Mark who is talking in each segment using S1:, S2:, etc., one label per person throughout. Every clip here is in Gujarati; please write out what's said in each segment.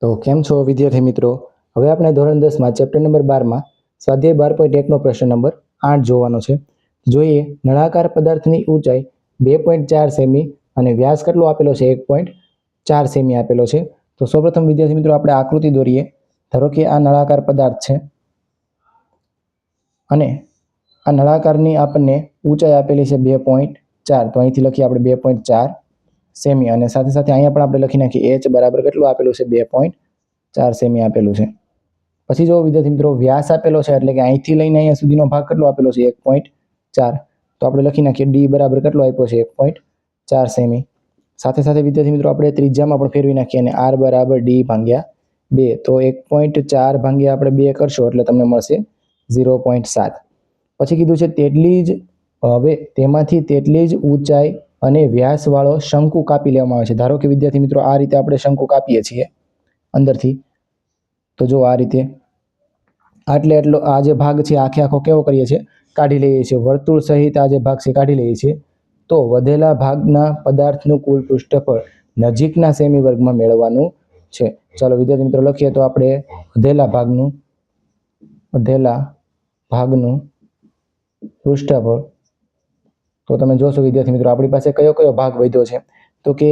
S1: તો કેમ છો વિદ્યાર્થી મિત્રો? હવે આપણે ધોરણ 10 ચેપ્ટર નંબર 12 સ્વાધ્યાય 12.1 નો પ્રશ્ન નંબર 8 જોવાનો છે. જોઈએ નળાકાર પદાર્થની ઊંચાઈ 2.4 સેમી અને વ્યાસ કેટલો આપેલો છે 1.4 સેમી આપેલો છે. તો સૌપ્રથમ વિદ્યાર્થી મિત્રો આપણે આકૃતિ દોરીએ. ધારો કે આ નળાકાર પદાર્થ છે અને આ નળાકારની આપણને ઊંચાઈ આપેલી છે 2.4. તો અહીંથી લખીએ આપણે 2.4 સેમી અને સાથે સાથે અહીંયા પણ આપણે લખી નાખીએ h બરાબર કેટલું આપેલું છે 2.4 સેમી આપેલું છે. પછી જો વિદ્યાર્થી મિત્રો વ્યાસ આપેલો છે એટલે કે અહીંથી લઈને અહીંયા સુધીનો ભાગ કેટલો આપેલો છે 1.4. તો આપણે લખી નાખીએ d બરાબર કેટલો આપ્યો છે 1.4 સેમી. સાથે સાથે વિદ્યાર્થી મિત્રો આપણે ત્રિજ્યામાં પણ ફેરવી નાખીએ અને r બરાબર d ભાગ્યા 2. તો 1.4 ભાગ્યા આપણે 2 કરશો એટલે તમને મળશે 0.7. પછી કીધું છે તેટલી જ હવે તેમાંથી તેટલી જ ઊંચાઈ અને વ્યાસવાળો શંકુ કાપી લેવામાં આવે છે. ધારો કે વિદ્યાર્થી મિત્રો આ રીતે આપણે શંકુ કાપીએ છીએ અંદરથી. તો જો આ રીતે એટલો આ જે ભાગ છે આખે આખો કેવો કરીએ છીએ કાઢી લઈએ છીએ. વર્તુળ સહિત આ જે ભાગ છે કાઢી લઈએ છીએ. તો વધેલા ભાગના પદાર્થનું કુલ પૃષ્ઠફળ નજીકના સેમી વર્ગમાં મેળવવાનું છે. ચાલો વિદ્યાર્થી મિત્રો લખીએ તો આપણે વધેલા ભાગનું પૃષ્ઠફળ. તો તમે જોશો વિદ્યાર્થી મિત્રો આપણી પાસે કયો કયો ભાગ વધ્યો છે. તો કે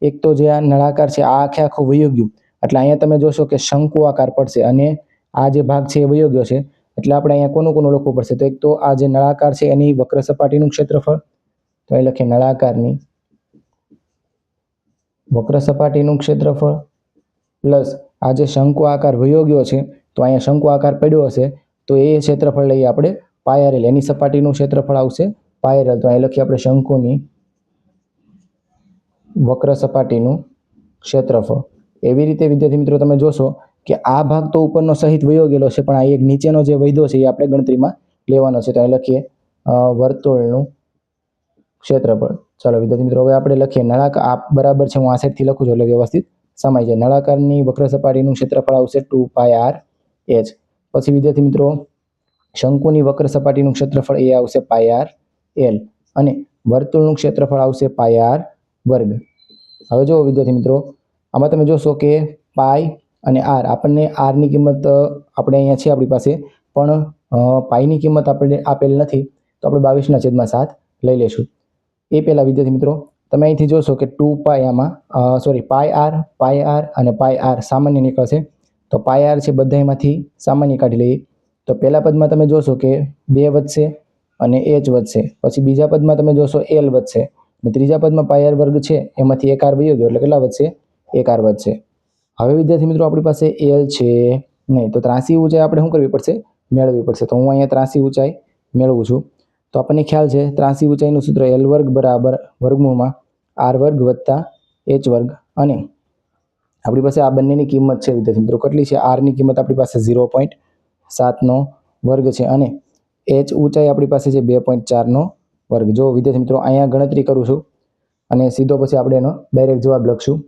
S1: એક તો જે આ નળાકાર છે આ આખે આખો વયો ગયું એટલે અહીંયા તમે જોશો કે શંકુ આકાર પડશે અને આ જે ભાગ છે એ વયો ગયો છે એટલે આપણે અહીંયા કોનું લખવું પડશે. તો એક તો આ જે નળાકાર છે એની વક્ર સપાટીનું ક્ષેત્રફળ. તો અહીં લખીએ નળાકારની વક્ર સપાટીનું ક્ષેત્રફળ પ્લસ આ જે શંકુ આકાર વયો ગયો છે તો અહીંયા શંકુ આકાર પડ્યો હશે તો એ ક્ષેત્રફળ લઈએ આપણે પાયરેલ. એની સપાટીનું ક્ષેત્રફળ આવશે પાયરેલ. તો અહીં લખીએ આપણે શંકુની વક્ર સપાટીનું ક્ષેત્રફળ. એવી રીતે વિદ્યાર્થી મિત્રો તમે જોશો કે આ ભાગ તો ઉપરનો સહિત વયો ગયેલો છે પણ આ એક નીચેનો જે વૈધો છે એ આપણે ગણતરીમાં લેવાનો છે. તો અહીં લખીએ વર્તુળનું ક્ષેત્રફળ. ચાલો વિદ્યાર્થી મિત્રો હવે આપણે લખીએ નળાકાર. આ બરાબર છે, હું આ સાઈડથી લખું છું એટલે વ્યવસ્થિત સમાય જાય. નળાકારની વક્ર સપાટીનું ક્ષેત્રફળ આવશે 2πr h. પછી વિદ્યાર્થી મિત્રો શંકુની વક્ર સપાટીનું ક્ષેત્રફળ એ આવશે πr l અને વર્તુળનું ક્ષેત્રફળ આવશે πr વર્ગ. હવે જો વિદ્યાર્થી મિત્રો આમાં તમે જોશો કે પાઈ અને આર આપણને આરની કિંમત આપણે અહીંયા છે આપણી પાસે પણ પાઈની કિંમત આપણે આપેલ નથી તો આપણે 22/7 લઈ લેશું. એ પહેલાં વિદ્યાર્થી મિત્રો તમે અહીંથી જોશો કે 2π આમાં પાઈ આર અને પાઈ આર સામાન્ય નીકળશે. તો પાઈ આર છે બધામાંથી સામાન્ય કાઢી લઈએ. તો પહેલા પદમાં તમે જોશો કે 2 વધશે અને h વધશે. પછી બીજા પદમાં તમે જોશો l વધશે અને ત્રીજા પદમાં પાઈ આર વર્ગ છે એમાંથી એક આર વયો ગયો એટલે કેટલા વધશે 1 આર વધશે. હવે વિદ્યાર્થી મિત્રો આપણી પાસે l છે નહીં તો ત્રાસી ઊંચાઈ આપણે શું કરવી પડશે મેળવવી પડશે. તો હું અહીંયા ત્રાસી ઊંચાઈ મેળવું છું. તો આપણને ખ્યાલ છે ત્રાસી ઊંચાઈનું સૂત્ર l વર્ગ બરાબર વર્ગમૂળમાં r વર્ગ વત્તા h વર્ગ અને આપણી પાસે આ બંનેની કિંમત છે વિદ્યાર્થી મિત્રો કેટલી છે r ની કિંમત આપણી પાસે 0.7 નો વર્ગ છે અને h ઊંચાઈ આપણી પાસે છે 2.4 નો વર્ગ. જો વિદ્યાર્થી મિત્રો અહીંયા ગણતરી કરું છું અને સીધો પછી આપણે એનો ડાયરેક્ટ જવાબ લખશું.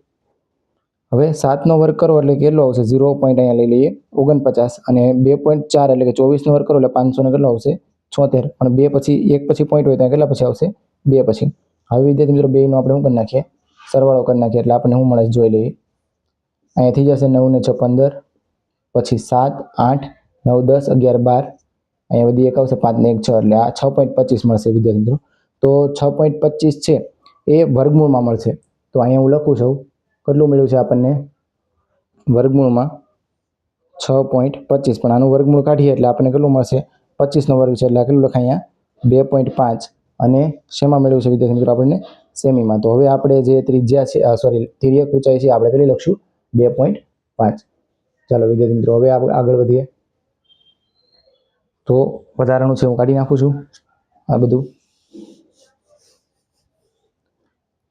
S1: હવે 7 નો વર્ગ કરો એટલે કેટલો આવશે 0. અહીંયા લઈ લઈએ 49 અને 2.4 એટલે કે 24 નો વર્ગ કરો એટલે 500 ને કેટલો આવશે 76 અને 2 પછી 1 પછી પોઈન્ટ હોય તો કેટલા પછી આવશે 2 પછી. હવે વિદ્યાર્થી મિત્રો 2 નો આપણે શું કરી નાખીએ સરવાળો કરી નાખીએ એટલે આપણે શું મળે જોઈ લઈએ. અહીંયા થઈ જશે 9 ને 6 15 પછી 7 8 9 10 11 12 અહીંયા બધી એક આવશે 5 ને 1 6 એટલે આ 6.25 મળશે વિદ્યાર્થી મિત્રો. તો 6.25 છે એ વર્ગમૂળમાં મળશે. તો અહીંયા હું લખું છું કેટલું મળ્યું છે આપણને વર્ગમૂળમાં 6.25 પણ આનું વર્ગમૂળ કાઢીએ એટલે આપણને કેટલું મળશે 25 નો વર્ગ છે એટલે કેટલું લખાય અહીંયા 2.5 અને શેમાં મેળવ્યું છે વિદ્યાર્થી મિત્રો આપણને સેમીમાં. તો હવે આપણે જે ત્રિજ્યા છે તિર્યક ઊંચાઈ છે આપણે કેટલી લખશું 2.5. ચાલો વિદ્યાર્થી મિત્રો હવે આગળ વધીએ. તો વધારાનું છે હું કાઢી નાખું છું આ બધું.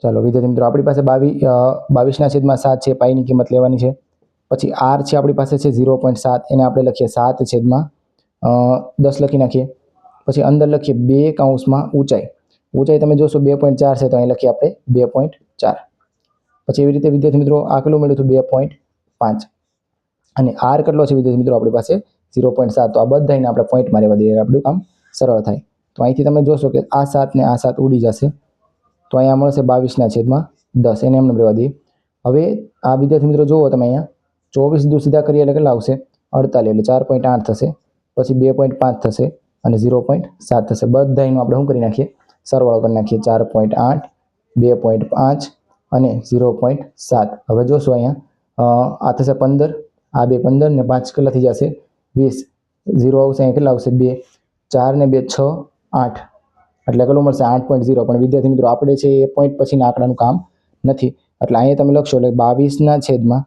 S1: ચાલો વિદ્યાર્થી મિત્રો આપણી પાસે 22/7 છે પાઈની કિંમત લેવાની છે. પછી આર છે આપણી પાસે છે 0.7 એને આપણે લખીએ 7/10 લખી નાખીએ. પછી અંદર લખીએ 2 કૌંસમાં ઊંચાઈ તમે જોશો 2.4 છે તો અહીં લખીએ આપણે 2.4. પછી એવી રીતે વિદ્યાર્થી મિત્રો આ કેટલું મળ્યું હતું 2.5 અને આર કેટલો છે વિદ્યાર્થી મિત્રો આપણી પાસે 0.7. તો આ બધાને આપણે પોઈન્ટમાં રહેવા દઈએ આપણું કામ સરળ થાય. તો અહીંથી તમે જોશો કે આ 7 ને આ 7 ઉડી જશે તો અહીંયા મળશે 22/10 એને એમને રહેવા દઈએ. હવે આ વિદ્યાર્થી મિત્રો જુઓ તમે અહીંયા 24 સીધા કરીએ એટલે કેટલા આવશે 48 એટલે 4.8 થશે, પછી 2.5 થશે અને 0.7 થશે. બધા એનું આપણે શું કરી નાખીએ સરવાળો કરી નાખીએ 4.8 2.5 અને 0.7. હવે જોશો અહીંયા આ થશે 15, આ 2 15 ને 5 કેટલા થઈ જશે 20, 0 આવશે અહીંયા કેટલા આવશે 2, 4 ને 2 6 8 એટલે કેટલું મળશે 8.0. પણ વિદ્યાર્થી મિત્રો આપણે છે એ પોઈન્ટ પછીના આંકડાનું કામ નથી, એટલે અહીંયા તમે લખશો એટલે 22/10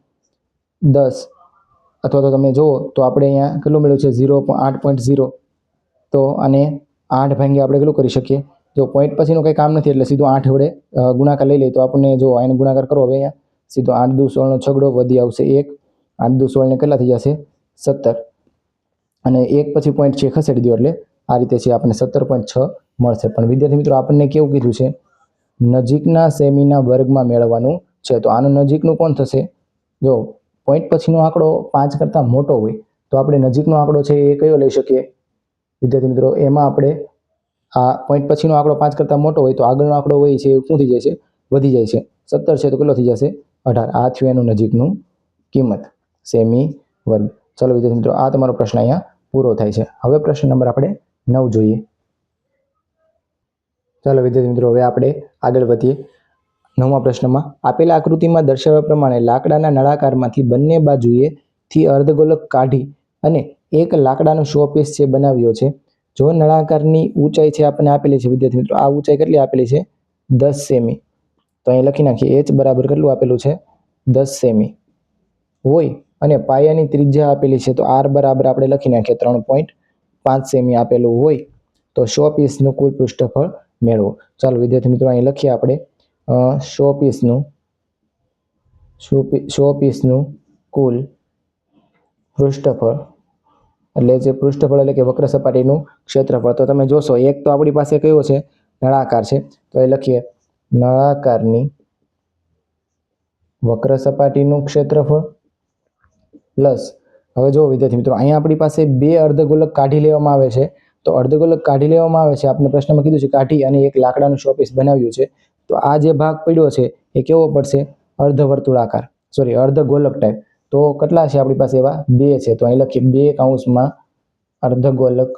S1: અથવા તો તમે જુઓ તો આપણે અહીંયા કેટલું મળ્યું છે 8.0. તો આને 8 ભાંગી આપણે કેટલું કરી શકીએ, જો પોઈન્ટ પછીનું કંઈ કામ નથી એટલે સીધું 8 વડે ગુણાકાર લઈ લઈએ તો આપણને જો આને ગુણાકાર કરો હવે અહીંયા સીધો 8 દુ 16 નો છગડો વધી આવશે 1, 8 દુ 16 ને કેટલા થઈ જશે 17 અને 1 પછી પોઈન્ટ છે ખસેડી દો એટલે આ રીતે છે આપણને 17.6 મળશે. પણ વિદ્યાર્થી મિત્રો આપણને કેવું કીધું છે નજીકના સેમીના વર્ગમાં મેળવવાનું છે, તો આનું નજીકનું કોણ થશે, જો પોઈન્ટ પછીનો આંકડો 5 કરતાં મોટો હોય તો આપણે નજીકનો આંકડો છે એ કયો લઈ શકીએ વિદ્યાર્થી મિત્રો, એમાં આપણે આ પોઈન્ટ પછીનો આંકડો 5 કરતાં મોટો હોય તો આગળનો આંકડો હોય છે એ શું થઈ જાય છે વધી જાય છે, 17 છે તો કેટલો થઈ જશે 18. આ થયું એનું નજીકનું કિંમત સેમી વર્ગ. ચલો વિદ્યાર્થી મિત્રો આ તમારો પ્રશ્ન અહીંયા પૂરો થાય છે. હવે પ્રશ્ન નંબર આપણે 9 જોઈએ. ચાલો વિદ્યાર્થી મિત્રો હવે આપણે આગળ વધીએ. 9મા પ્રશ્નમાં આપેલા આકૃતિમાં દર્શાવ્યા પ્રમાણે લાકડાના નળાકારમાંથી બંને બાજુએથી અર્ધગોલક કાઢી અને એક લાકડાનો શો પીસ છે બનાવ્યો છે. જો નળાકારની ઊંચાઈ છે આપણને આપેલી છે વિદ્યાર્થી મિત્રો, આ ઊંચાઈ કેટલી આપેલી છે 10 સેમી. તો અહીં લખી નાખીએ h બરાબર કેટલું આપેલું છે 10 સેમી હોય અને પાયાની ત્રિજ્યા આપેલી છે તો r બરાબર આપણે લખી નાખીએ 3.5 સેમી આપેલું હોય તો શો પીસનું કુલ પૃષ્ઠફળ મેળવો. ચાલો વિદ્યાર્થી મિત્રો અહીં લખીએ આપણે શો પીસનું કુલ પૃષ્ઠફળ એટલે જે પૃષ્ઠફળ એટલે કે વક્ર સપાટીનું ક્ષેત્રફળ. તો તમે જોશો એક તો આપણી પાસે કયો છે નળાકાર છે તો એ લખીએ નળાકારની વક્ર સપાટીનું ક્ષેત્રફળ પ્લસ હવે જો વિદ્યાર્થી મિત્રો અહીંયા આપણી પાસે બે અર્ધગોલક કાઢી લેવામાં આવે છે, તો અર્ધગોલક કાઢી લેવામાં આવે છે આપણે પ્રશ્નમાં કીધું છે કાઢી અને એક લાકડાનું શોપીસ બનાવ્યું છે, તો આ જે ભાગ પડ્યો છે એ કેવો પડશે અર્ધવર્તુળાકાર અર્ધગોલક ટાઈપ. તો કેટલા છે આપણી પાસે એવા 2 છે તો અહીં લખીએ 2 કૌંસમાં અર્ધગોલકની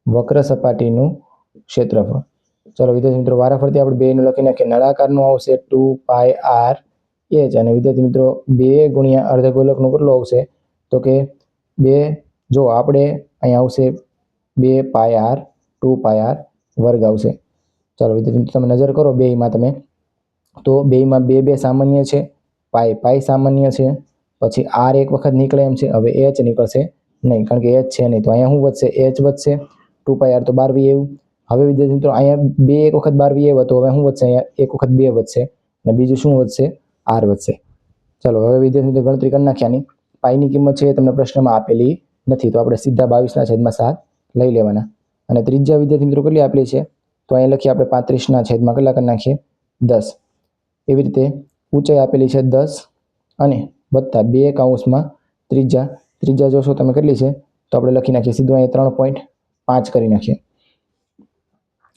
S1: વક્ર સપાટીનું ક્ષેત્રફળ. ચલો વિદ્યાર્થી મિત્રો વારાફરતી આપણે 2 નું લખી નાખીએ. નળાકારનું આવશે 2πr h અને વિદ્યાર્થી મિત્રો 2 ગુણ્યા અર્ધગોલકનું કેટલું આવશે તો કે 2 જો આપણે અહીંયા આવશે 2πr 2πr વર્ગ આવશે. ચાલો વિદ્યાર્થી મિત્રો તમે નજર કરો બેયમાં તમે તો બેયમાં 2 સામાન્ય છે, પાઈ સામાન્ય છે, પછી r એક વખત નીકળે એમ છે, હવે h નીકળશે નહીં કારણ કે h છે નહીં તો અહીંયા શું વધશે h વધશે, 2πr તો 12 એવું. હવે વિદ્યાર્થી મિત્રો અહીંયા 2 એક વખત 12 આવ્યો તો હવે શું વધશે અહીંયા એક વખત 2 વધશે અને બીજું શું વધશે r વધશે. ચાલો હવે વિદ્યાર્થી મિત્રો ગણતરી કરી નાખ્યાની પાઈની કિંમત છે એ તમને પ્રશ્નમાં આપેલી નથી તો આપણે સીધા 22/7 લઈ લેવાના અને ત્રિજ્યા વિદ્યાર્થી મિત્રો કેટલી આપેલી છે તો અહીં લખીએ આપણે 35/કેટલા કરી નાખીએ 10. એવી રીતે ઊંચાઈ આપેલી છે 10 અને વત્તા 2 કૌંસમાં ત્રિજ્યા જોશો તમે કેટલી છે તો આપણે લખી નાખીએ સીધું અહીંયા 3.5 કરી નાખીએ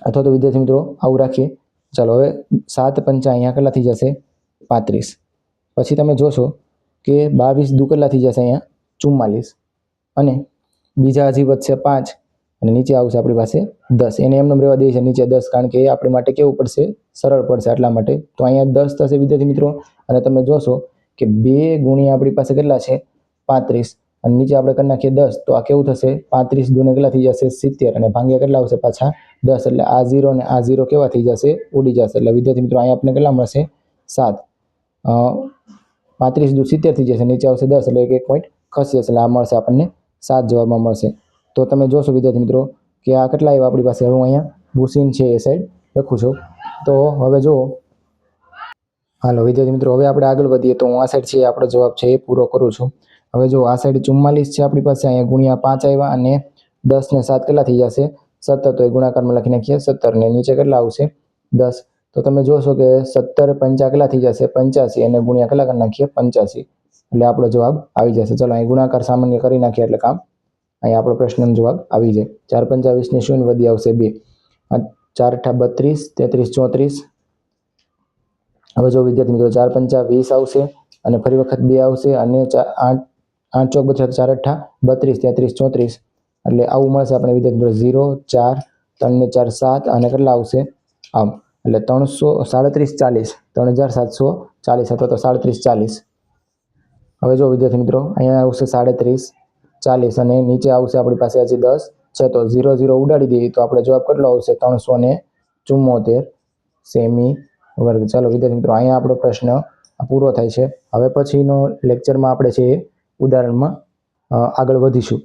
S1: અથવા તો વિદ્યાર્થી મિત્રો આવું રાખીએ. ચાલો હવે 7 પંચા અહીંયા કેટલા થઈ જશે 35. પછી તમે જોશો કે 22 દુ કેટલા થઈ જશે અહીંયા 44 અને બીજા હજી વધશે 5 અને નીચે આવશે આપણી પાસે 10. એને એમને રહેવા દે છે નીચે 10 કારણ કે એ આપણી માટે કેવું પડશે સરળ પડશે એટલા માટે. તો અહીંયા 10 થશે વિદ્યાર્થી મિત્રો અને તમે જોશો કે 2 ગુણ્યા આપણી પાસે કેટલા છે 35 અને નીચે આપણે કરી નાખીએ 10 તો આ કેવું થશે 35 દુને કેટલા થઈ જશે 70 અને ભાગ્યા કેટલા આવશે પાછા 10 એટલે આ 0 અને આ 0 કેવા થઈ જશે ઉડી જશે. એટલે વિદ્યાર્થી મિત્રો અહીંયા આપણે કેટલા મળશે 7, 35 દુ 70 થઈ જશે, નીચે આવશે 10 એટલે એક પોઈન્ટ ખસી જશે એટલે આ મળશે આપણને 7 જવાબમાં મળશે. તો તમે જોશો વિદ્યાર્થી મિત્રો કે આ કેટલા આવ્યા આપણી પાસે. હું અહીંયા ભૂસીન છે એ સાઈડ લખું છું. તો હવે જો હાલો વિદ્યાર્થી મિત્રો હવે આપણે આગળ વધીએ તો હું આ સાઈડ છે આપણો જવાબ છે એ પૂરો કરું છું. હવે જો આ સાઈડ 44 છે આપણી પાસે, અહીંયા ગુણ્યા 5 આવ્યા અને 10 ને 7 કેટલા થઈ જશે 17 તો એ ગુણાકારમાં લખી નાખીએ 17 ને નીચે કેટલા આવશે 10. તો તમે જોશો કે 17 પંચા કેટલા થઈ જશે 85 અને ગુણ્યા કેટલા કરી નાખીએ 85 એટલે આપણો જવાબ આવી જશે. ચલો અહીં ગુણાકાર સામાન્ય કરી નાખીએ એટલે કામ અહીંયા આપણો પ્રશ્નનો જવાબ આવી જાય. 4 પંચા 20 ને શૂન્ય વધી આવશે 2, 4 અઠા 32, 33 34 હવે જો વિદ્યાર્થી મિત્રો 4 પંચા 20 આવશે અને ફરી વખત 2 આવશે અને 8 ચોક 32 4 અઠ્ઠા 32 33 34 એટલે આવું મળશે આપણે વિદ્યાર્થી મિત્રો 0 4 3 ને 4 7 અને કેટલા આવશે આમ એટલે 337 40 3740 અથવા તો 3740. હવે જો વિદ્યાર્થી મિત્રો અહીંયા આવશે 37 40 અને નીચે આવશે આપણી પાસે હજી 10 છે તો 0 0 ઉડાડી દઈએ તો આપણે જવાબ કેટલો આવશે 374 સેમી વર્ગ. ચાલો વિદ્યાર્થી મિત્રો અહીંયા આપણો પ્રશ્ન પૂરો થાય છે. હવે પછીનો લેક્ચરમાં આપણે છે ઉદાહરણમાં આગળ વધીશું.